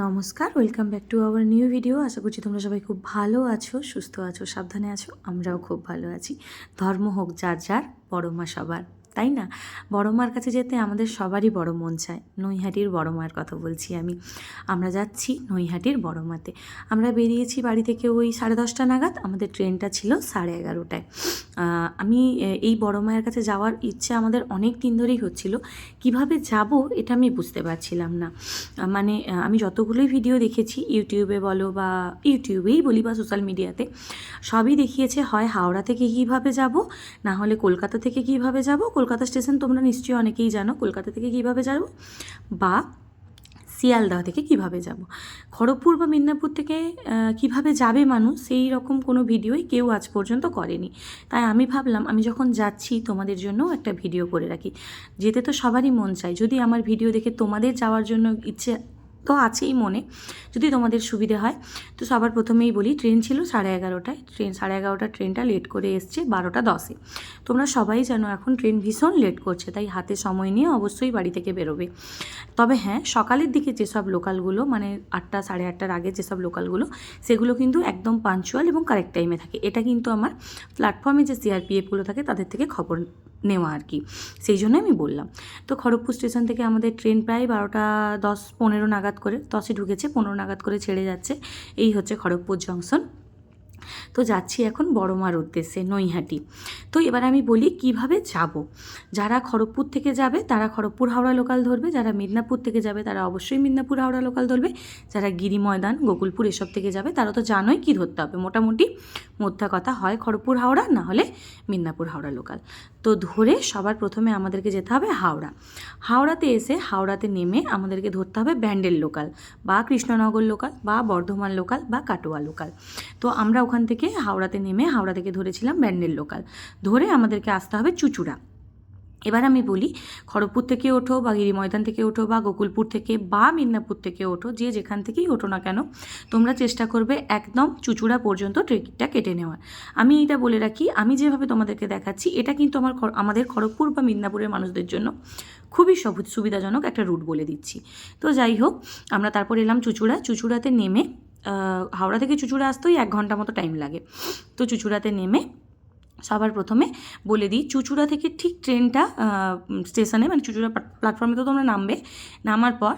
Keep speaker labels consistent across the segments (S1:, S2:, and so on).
S1: নমস্কার, welcome back to our new video. আশা করছি তোমরা সবাই খুব ভালো আছো, সুস্থ আছো, সাবধানে আছো। আমরাও খুব ভালো আছি। ধর্ম হোক যার যার, বড় মা সবার, তাই না? বড় মার কাছে যেতে আমাদের সবারই বড় মন চায়। নৈহাটির বড় মার কথা বলছি আমি। আমরা যাচ্ছি নৈহাটির বড় মাতে। আমরা বেরিয়েছি বাড়ি থেকে ওই 10:30 নাগাদ। আমাদের ট্রেনটা ছিল 11:30টায়। আমি এই বড় মায়ের কাছে যাওয়ার ইচ্ছে আমাদের অনেক দিন ধরেই হচ্ছিল। কিভাবে যাব এটা আমি বুঝতে পারছিলাম না। মানে আমি যতগুলোই ভিডিও দেখেছি, ইউটিউবে বলো বা ইউটিউবেই বলি বা সোশ্যাল মিডিয়াতে, সবই দেখিয়েছে হয় হাওড়া থেকে কীভাবে যাব, না হলে কলকাতা থেকে কীভাবে যাব। কলকাতা স্টেশন তোমরা নিশ্চয়ই অনেকেই জানো, কলকাতা থেকে কীভাবে যাব, বা শিয়ালদহ থেকে কিভাবে যাব। খড়গপুর বা মেদিনীপুর থেকে কিভাবে যাবে মানুষ, সেই রকম কোনো ভিডিওই কেউ আজ পর্যন্ত করেনি। তাই আমি ভাবলাম আমি যখন যাচ্ছি তোমাদের জন্য একটা ভিডিও করে রাখি। যেতে তো সবারই মন চায়। যদি আমার ভিডিও দেখে তোমাদের যাওয়ার জন্য ইচ্ছে তো আছেই মনে, যদি তোমাদের সুবিধে হয়। তো সবার প্রথমেই বলি, ট্রেন ছিল 11:30টায়। 11:30টার ট্রেনটা লেট করে এসছে 12:10-এ। তোমরা সবাই জানো এখন ট্রেন ভীষণ লেট করছে, তাই হাতে সময় নিয়ে অবশ্যই বাড়ি থেকে বেরোবে। তবে হ্যাঁ, সকালের দিকে যেসব লোকালগুলো, মানে 8টা 8:30টার আগে যেসব লোকালগুলো, সেগুলো কিন্তু একদম পাঞ্চুয়াল এবং কারেক্ট টাইমে থাকে। এটা কিন্তু আমার প্ল্যাটফর্মে যে সিআরপিএফগুলো থাকে তাদের থেকে খবর নেওয়া আর কি, সেই জন্য আমি বললাম। তো খড়গপুর স্টেশন থেকে আমাদের ট্রেন প্রায় 12:10-15 নাগাদ করে, 10-এ ঢুকেছে, 15 নাগাদ করে ছেড়ে যাচ্ছে। এই হচ্ছে খড়গপুর জংশন। তো যাচ্ছি এখন বড় মার উদ্দেশ্যে, নৈহাটি। তো এবার আমি বলি কিভাবে যাব। যারা খড়গপুর থেকে যাবে তারা খড়গপুর হাওড়া লোকাল ধরবে, যারা মেদিনীপুর থেকে যাবে তারা অবশ্যই মেদিনীপুর হাওড়া লোকাল ধরবে, যারা গিরি ময়দান, গোকুলপুর এসব থেকে যাবে তারা তো জানোই কী ধরতে হবে। মোটামুটি মোদ্দা কথা হয় খড়গপুর হাওড়া, না হলে মেদিনীপুর হাওড়া লোকাল। তো ধরে সবার প্রথমে আমাদেরকে যেতে হবে হাওড়া। হাওড়াতে এসে হাওড়াতে নেমে আমাদেরকে ধরতে হবে ব্যান্ডেল লোকাল, বা কৃষ্ণনগর লোকাল, বা বর্ধমান লোকাল, বা কাটোয়া লোকাল। তো আমরা ওখান থেকে হাওড়াতে নেমে হাওড়া থেকে ধরেছিলাম ব্যান্ডেল লোকাল। ধরে আমাদেরকে আসতে হবে চুঁচুড়া। এবার আমি বলি, খড়গপুর থেকে ওঠো, বা গিরি ময়দান থেকে ওঠো, বা গোকুলপুর থেকে, বা মেদিনীপুর থেকে ওঠো, যে যেখান থেকেই ওঠো না কেন, তোমরা চেষ্টা করবে একদম চুঁচুড়া পর্যন্ত টিকিটটা কেটে নেওয়ার। আমি এটা বলে রাখি, আমি যেভাবে তোমাদেরকে দেখাচ্ছি এটা কিন্তু আমাদের খড়গপুর বা মেদিনীপুরের মানুষদের জন্য খুবই সুবিধাজনক একটা রুট বলে দিচ্ছি। তো যাই হোক, আমরা তারপর এলাম চুঁচুড়া। চুঁচুড়াতে নেমে হাওড়া থেকে চুঁচুড়া আসতেই 1 ঘন্টা মতো টাইম লাগে। তো চুঁচুড়াতে নেমে সবার প্রথমে বলে দিই, চুঁচুড়া থেকে ঠিক ট্রেনটা স্টেশনে, মানে চুঁচুড়া প্ল্যাটফর্মে তো তোমরা নামবে। নামার পর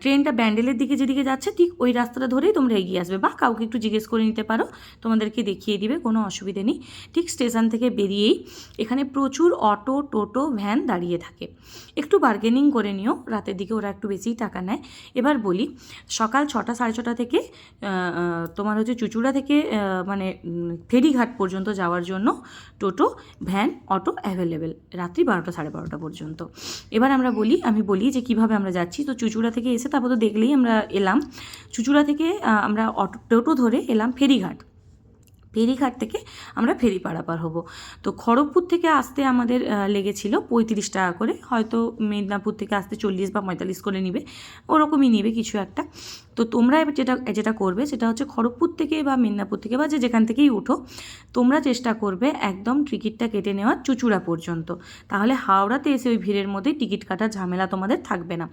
S1: ট্রেনটা ব্যান্ডেলের দিকে যেদিকে যাচ্ছে ঠিক ওই রাস্তাটা ধরেই তোমরা এগিয়ে আসবে, বা কাউকে একটু জিজ্ঞেস করে নিতে পারো, তোমাদেরকে দেখিয়ে দিবে, কোনো অসুবিধে নেই। ঠিক স্টেশন থেকে বেরিয়েই এখানে প্রচুর অটো, টোটো, ভ্যান দাঁড়িয়ে থাকে। একটু বার্গেনিং করে নিও, রাতের দিকে ওরা একটু বেশিই টাকা নেয়। এবার বলি, সকাল 6টা 6:30 থেকে তোমার হচ্ছে চুঁচুড়া থেকে মানে ফেরিঘাট পর্যন্ত যাওয়ার জন্য টোটো, ভ্যান, অটো অ্যাভেলেবেল, রাত্রি 12টা 12:30 পর্যন্ত। এবার আমি বলি যে কিভাবে আমরা যাচ্ছি। তো চুঁচুড়া থেকে এসে তারপর তো দেখলেই আমরা এলাম। চুঁচুড়া থেকে আমরা টোটো ধরে এলাম ফেরিঘাট। ফেরিঘাট থেকে আমরা ফেরি পারাপার হব। তো খড়গপুর থেকে আসতে আমাদের লেগেছিল 35 টাকা করে, হয়তো মেদিনীপুর থেকে আসতে 40 বা 45 করে নিবে, ওরকমই নিবে কিছু একটা। তো তোমরা এবার যেটা করবে সেটা হচ্ছে, খড়গপুর থেকে বা মেদিনীপুর থেকে বা যেখান থেকেই উঠো, তোমরা চেষ্টা করবে একদম টিকিটটা কেটে নেওয়ার চুঁচুড়া পর্যন্ত। তাহলে হাওড়াতে এসে ওই ভিড়ের মধ্যে টিকিট কাটার ঝামেলা তোমাদের থাকবে না।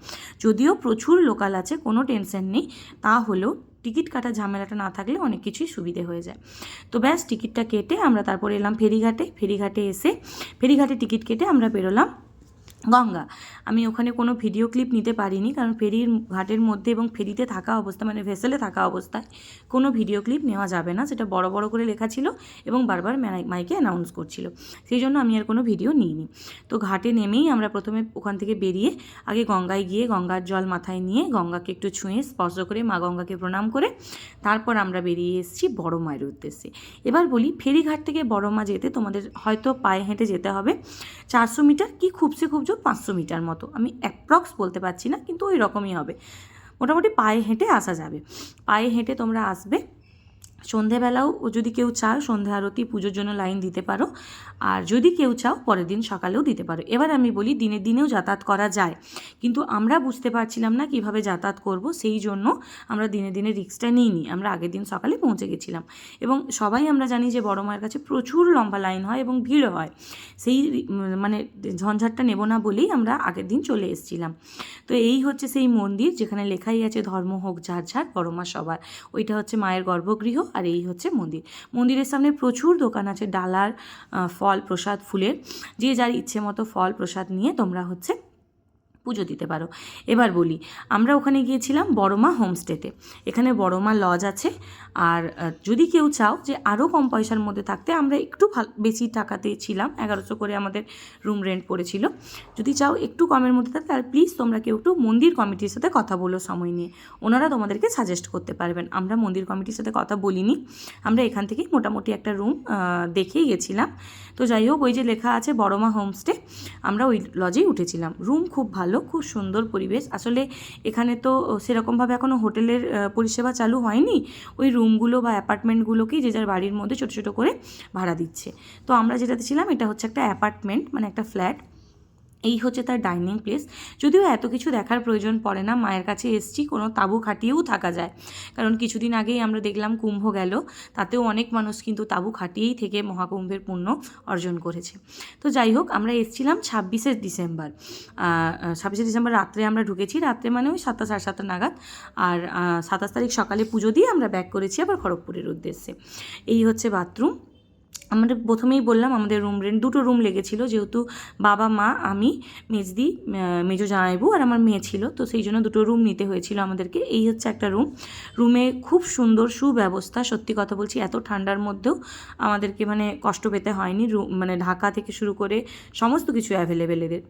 S1: যদিও প্রচুর লোকাল আছে, কোনো টেনশন নেই, তাহলেও টিকিট কাটার ঝামেলাটা না থাকলে অনেক কিছুই সুবিধে হয়ে যায়। তো ব্যাস, টিকিটটা কেটে আমরা তারপরে এলাম ফেরিঘাটে। ফেরিঘাটে এসে ফেরিঘাটে টিকিট কেটে আমরা বেরোলাম গঙ্গা। আমি ওখানে কোনো ভিডিও ক্লিপ নিতে পারিনি, কারণ ফেরির ঘাটের মধ্যে এবং ফেরিতে থাকা অবস্থা, মানে ভেসেলে থাকা অবস্থায় কোনো ভিডিও ক্লিপ নেওয়া যাবে না, সেটা বড় বড় করে লেখা ছিল এবং বারবার মাইকে অ্যানাউন্স করছিল, সেই জন্য আমি আর কোনো ভিডিও নিইনি। তো ঘাটে নেমেই আমরা প্রথমে ওখান থেকে বেরিয়ে আগে গঙ্গায় গিয়ে গঙ্গার জল মাথায় নিয়ে গঙ্গাকে একটু ছুঁয়ে স্পর্শ করে মা গঙ্গাকে প্রণাম করে তারপর আমরা বেরিয়ে এসেছি বড় মায়ের উদ্দেশ্যে। এবার বলি, ফেরিঘাট থেকে বড় মা যেতে তোমাদের হয়তো পায়ে হেঁটে যেতে হবে 400 মিটার, কি খুবসে খুব জোর 500 মিটার মতো, আমি অ্যাপ্রক্স বলতে পারছি না, কিন্তু ওই রকমই হবে। মোটামুটি পায়ে হেঁটে আসা যাবে। পায়ে হেঁটে তোমরা আসবে, সন্ধেবেলাও যদি কেউ চাও সন্ধে আরতি পুজোর জন্য লাইন দিতে পারো, আর যদি কেউ চাও পরের দিন সকালেও দিতে পারো। এবার আমি বলি দিনের দিনেও যাতায়াত করা যায়, কিন্তু আমরা বুঝতে পারছিলাম না কিভাবে যাতায়াত করব, সেই জন্য আমরা দিনে দিনে রিস্কটা নিইনি। আমরা আগের দিন সকালে পৌঁছে গেছিলাম এবং সবাই আমরা জানি যে বড় মায়ের কাছে প্রচুর লম্বা লাইন হয় এবং ভিড় হয়, সেই মানে ঝঞ্ঝাটটা নেব না বলেই আমরা আগের দিন চলে এসেছিলাম। তো এই হচ্ছে সেই মন্দির যেখানে লেখাই আছে ধর্ম হোক যার যার বড় মা সবার। ওইটা হচ্ছে মায়ের গর্ভগৃহ আর এই হচ্ছে মন্দির। মন্দিরের সামনে প্রচুর দোকান আছে ডালার, ফল প্রসাদ ফুলের, যে যার ইচ্ছে মতো ফল প্রসাদ নিয়ে তোমরা হচ্ছে পুজো দিতে পারো। এবার বলি, আমরা ওখানে গিয়েছিলাম বড়মা হোমস্টেতে। এখানে বড়মা লজ আছে, আর যদি কেউ চাও যে আরও কম পয়সার মধ্যে থাকতে, আমরা একটু বেশি টাকাতে ছিলাম, 1100 করে আমাদের রুম রেন্ট পড়েছিল। যদি চাও একটু কমের মধ্যে থাকতে, তাহলে প্লিজ তোমরা কেউ একটু মন্দির কমিটির সাথে কথা বলো সময় নিয়ে, ওনারা তোমাদেরকে সাজেস্ট করতে পারবেন। আমরা মন্দির কমিটির সাথে কথা বলিনি, আমরা এখান থেকেই মোটামুটি একটা রুম দেখেই গেছিলাম। তো যাই হোক, ওই যে লেখা আছে বড়মা হোমস্টে, আমরা ওই লজেই উঠেছিলাম। রুম খুব ভালো, খুব সুন্দর পরিবেশ। আসলে এখানে তো সেরকমভাবে এখনও হোটেলের পরিষেবা চালু হয়নি, ওই রুমগুলো বা অ্যাপার্টমেন্টগুলোকেই যে যার বাড়ির মধ্যে ছোটো ছোটো করে ভাড়া দিচ্ছে। তো আমরা যেটাতে ছিলাম এটা হচ্ছে একটা অ্যাপার্টমেন্ট, মানে একটা ফ্ল্যাট। এই হচ্ছে তার ডাইনিং প্লেস। যদিও এত কিছু দেখার প্রয়োজন পড়ে না, মায়ের কাছে এসছি, কোনো তাঁবু খাটিয়েও থাকা যায়, কারণ কিছুদিন আগেই আমরা দেখলাম কুম্ভ গেল, তাতেও অনেক মানুষ কিন্তু তাঁবু খাটিয়েই থেকে মহাকুম্ভের পুণ্য অর্জন করেছে। তো যাই হোক, আমরা এসেছিলাম 26শে ডিসেম্বর। 26শে ডিসেম্বর রাত্রে আমরা ঢুকেছি, রাত্রে মানে ওই 7টা সাড়ে 7টা নাগাদ, আর 27 তারিখ সকালে পুজো দিয়ে আমরা ব্যাক করেছি আবার খড়গপুরের উদ্দেশ্যে। এই হচ্ছে বাথরুম। আমাদের প্রথমেই বললাম আমাদের রুম রেন্ট 2টো রুম লেগেছিলো, যেহেতু বাবা মা আমি মেজদি মেজো জামাইবু আর আমার মেয়ে ছিল, তো সেই জন্য 2টো রুম নিতে হয়েছিল আমাদেরকে। এই হচ্ছে একটা রুম। রুমে খুব সুন্দর সুব্যবস্থা, সত্যি কথা বলছি, এত ঠান্ডার মধ্যেও আমাদেরকে মানে কষ্ট পেতে হয়নি। রুম মানে ঢাকা থেকে শুরু করে সমস্ত কিছু অ্যাভেলেবেল এদের,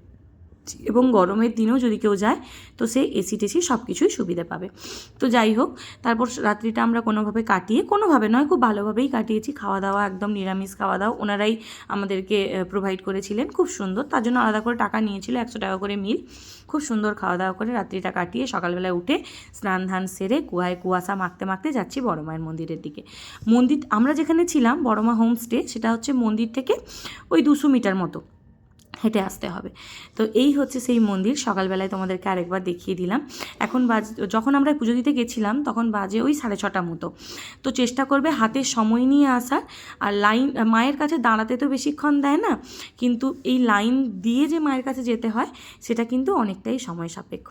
S1: এবং গরমের দিনেও যদি কেউ যায় তো সে এসি টেসি সব কিছুই সুবিধা পাবে। তো যাই হোক, তারপর রাত্রিটা আমরা কোনোভাবে কাটিয়ে, কোনোভাবে নয় খুব ভালোভাবেই কাটিয়েছি। খাওয়া দাওয়া একদম নিরামিষ খাওয়া দাওয়া ওনারাই আমাদেরকে প্রোভাইড করেছিলেন, খুব সুন্দর। তার জন্য আলাদা করে টাকা নিয়েছিল, 100 টাকা করে মিল। খুব সুন্দর খাওয়া দাওয়া করে রাত্রিটা কাটিয়ে সকালবেলায় উঠে স্নান ধান সেরে কুয়াশা মাখতে মাখতে যাচ্ছি বড় মায়ের মন্দিরের দিকে। মন্দির আমরা যেখানে ছিলাম বড়মা হোমস্টে, সেটা হচ্ছে মন্দির থেকে ওই 200 মিটার মতো হেঁটে আসতে হবে। তো এই হচ্ছে সেই মন্দির। সকালবেলায় তোমাদেরকে আরেকবার দেখিয়ে দিলাম। এখন যখন আমরা পুজো দিতে গেছিলাম তখন বাজে ওই 6:30 মতো। তো চেষ্টা করবে হাতে সময় নিয়ে আসার। আর লাইন, মায়ের কাছে দাঁড়াতে তো বেশিক্ষণ দেয় না, কিন্তু এই লাইন দিয়ে যে মায়ের কাছে যেতে হয় সেটা কিন্তু অনেকটাই সময় সাপেক্ষ।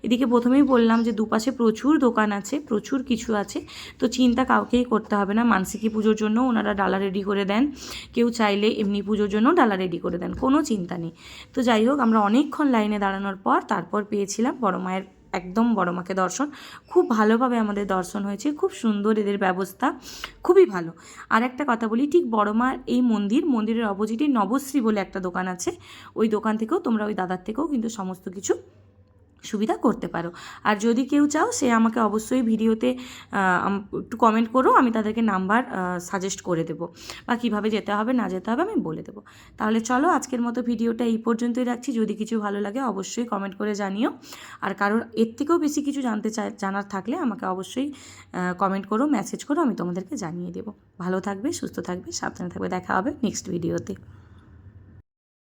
S1: এদিকে প্রথমেই বললাম যে দুপাশে প্রচুর দোকান আছে, প্রচুর কিছু আছে, তো চিন্তা কাউকেই করতে হবে না। মানসিকি পুজোর জন্য ওনারা ডালা রেডি করে দেন, কেউ চাইলে এমনি পুজোর জন্য ডালা রেডি করে দেন, কোনো চিন্তা নেই। তো যাই হোক, আমরা অনেকক্ষণ লাইনে দাঁড়ানোর পর তারপর পেয়েছিলাম বড় মায়ের, একদম বড় মাকে দর্শন। খুব ভালোভাবে আমাদের দর্শন হয়েছে, খুব সুন্দর এদের ব্যবস্থা, খুবই ভালো। আর একটা কথা বলি, ঠিক বড় মার এই মন্দিরের অপোজিটে নবশ্রী বলে একটা দোকান আছে, ওই দোকান থেকেও তোমরা, ওই দাদার থেকেও কিন্তু সমস্ত কিছু সুবিধা করতে পারো। আর যদি কেউ চাও সে আমাকে অবশ্যই ভিডিওতে একটু কমেন্ট করো, আমি তাদেরকে নাম্বার সাজেস্ট করে দেবো, বা কীভাবে যেতে হবে না যেতে হবে আমি বলে দেবো। তাহলে চলো, আজকের মতো ভিডিওটা এই পর্যন্তই রাখছি। যদি কিছু ভালো লাগে অবশ্যই কমেন্ট করে জানিও, আর কারোর এর থেকেও বেশি কিছু জানার থাকলে আমাকে অবশ্যই কমেন্ট করো, মেসেজ করো, আমি তোমাদেরকে জানিয়ে দেবো। ভালো থাকবে, সুস্থ থাকবে, সাবধানে থাকবে। দেখা হবে নেক্সট ভিডিওতে।